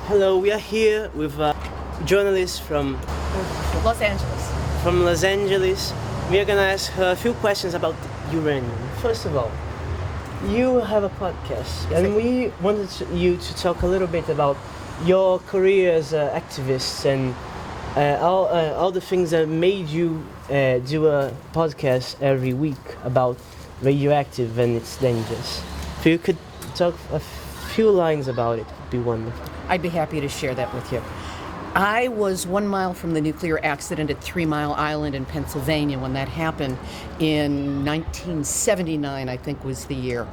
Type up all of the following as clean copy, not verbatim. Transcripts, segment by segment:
Hello, we are here with a journalist from Los Angeles. Los Angeles. We are gonna ask her a few questions about uranium. First of all, you have a podcast, and we wanted you to talk a little bit about your career as an activist and all the things that made you do a podcast every week about radioactive and its dangers. If you could talk a few lines about it, would be wonderful. I'd be happy to share that with you. I was 1 mile from the nuclear accident at 3 Mile Island in Pennsylvania when that happened in 1979, I think was the year.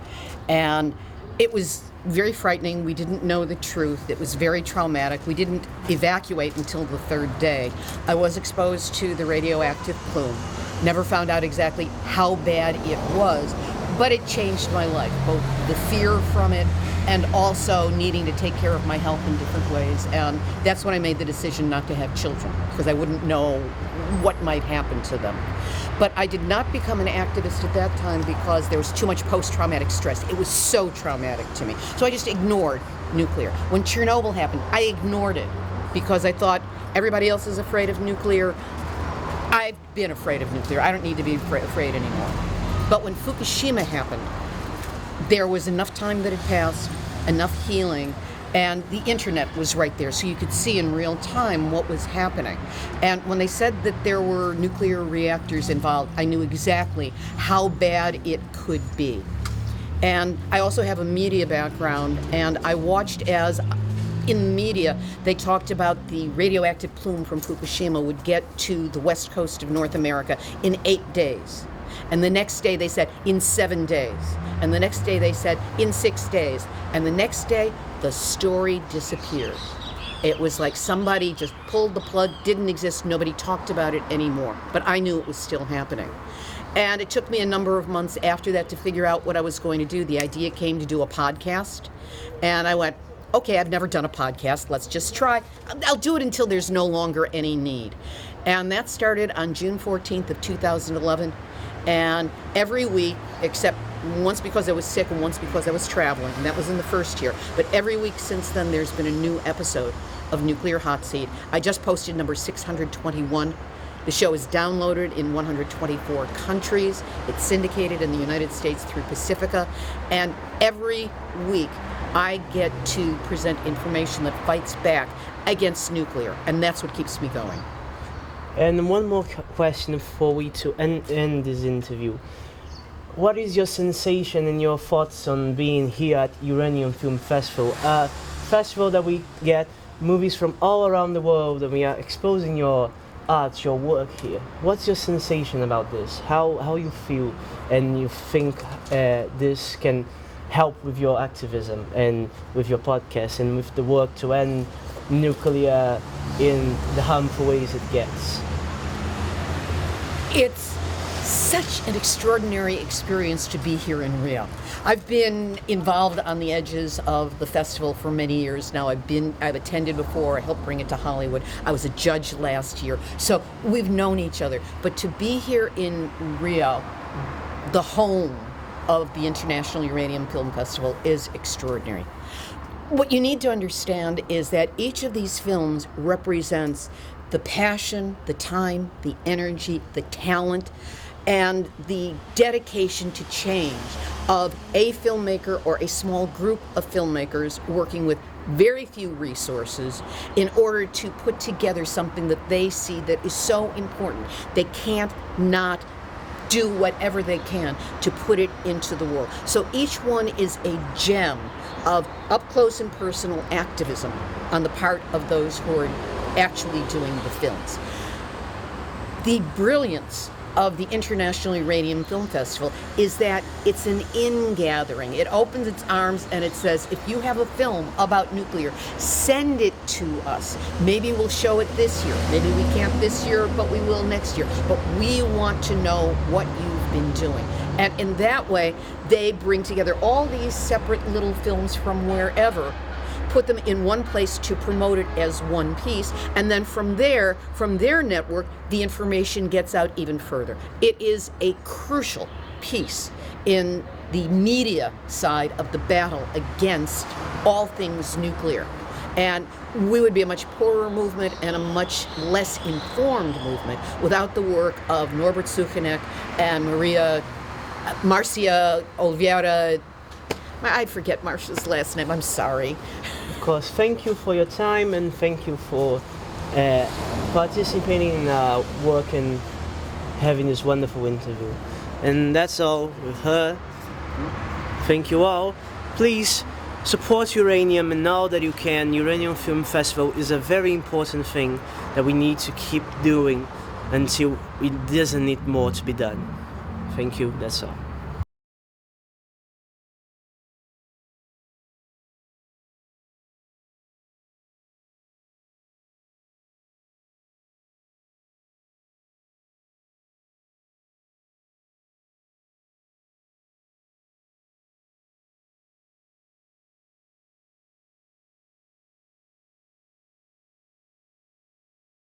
And it was very frightening. We didn't know the truth. It was very traumatic. We didn't evacuate until the third day. I was exposed to the radioactive plume. Never found out exactly how bad it was, but it changed my life, both the fear from it and also needing to take care of my health in different ways. And that's when I made the decision not to have children, because I wouldn't know what might happen to them. But I did not become an activist at that time because there was too much post-traumatic stress. It was so traumatic to me. So I just ignored nuclear. When Chernobyl happened, I ignored it because I thought everybody else is afraid of nuclear. I've been afraid of nuclear. I don't need to be afraid anymore. But when Fukushima happened, there was enough time that had passed, enough healing, and the internet was right there, so you could see in real time what was happening. And when they said that there were nuclear reactors involved, I knew exactly how bad it could be. And I also have a media background, and I watched as in the media they talked about the radioactive plume from Fukushima would get to the west coast of North America in 8 days. And the next day they said, in 7 days. And the next day they said, in 6 days. And the next day, the story disappeared. It was like somebody just pulled the plug, didn't exist, nobody talked about it anymore. But I knew it was still happening. And it took me a number of months after that to figure out what I was going to do. The idea came to do a podcast. And I went, okay, I've never done a podcast, let's just try. I'll do it until there's no longer any need. And that started on June 14th of 2011. And every week, except once because I was sick and once because I was traveling, and that was in the first year, but every week since then there's been a new episode of Nuclear Hot Seat. I just posted number 621. The show is downloaded in 124 countries. It's syndicated in the United States through Pacifica. And every week I get to present information that fights back against nuclear, and that's what keeps me going. And one more question before we end this interview. What is your sensation and your thoughts on being here at Uranium Film Festival? A festival that we get movies from all around the world and we are exposing your art, your work here. What's your sensation about this? How you feel and you think this can help with your activism and with your podcast and with the work to end nuclear in the harmful ways it gets? It's such an extraordinary experience to be here in Rio. I've been involved on the edges of the festival for many years now. I've attended before, I helped bring it to Hollywood. I was a judge last year. So we've known each other. But to be here in Rio, the home of the International Uranium Film Festival, is extraordinary. What you need to understand is that each of these films represents the passion, the time, the energy, the talent, and the dedication to change of a filmmaker or a small group of filmmakers working with very few resources in order to put together something that they see that is so important. They can't not do whatever they can to put it into the world. So each one is a gem of up-close and personal activism on the part of those who are actually doing the films. The brilliance of the International Uranium Film Festival is that it's an in-gathering. It opens its arms and it says, if you have a film about nuclear, send it to us. Maybe we'll show it this year. Maybe we can't this year, but we will next year. But we want to know what you've been doing. And in that way, they bring together all these separate little films from wherever, put them in one place to promote it as one piece, and then from there, from their network, the information gets out even further. It is a crucial piece in the media side of the battle against all things nuclear. And we would be a much poorer movement and a much less informed movement without the work of Norbert Suchanek and Marcia Oliveira. I forget Marcia's last name, I'm sorry. Of course, thank you for your time and thank you for participating in our work and having this wonderful interview. And that's all with her. Thank you all. Please support Uranium, and now that you can, Uranium Film Festival is a very important thing that we need to keep doing until it doesn't need more to be done. Thank you, that's all.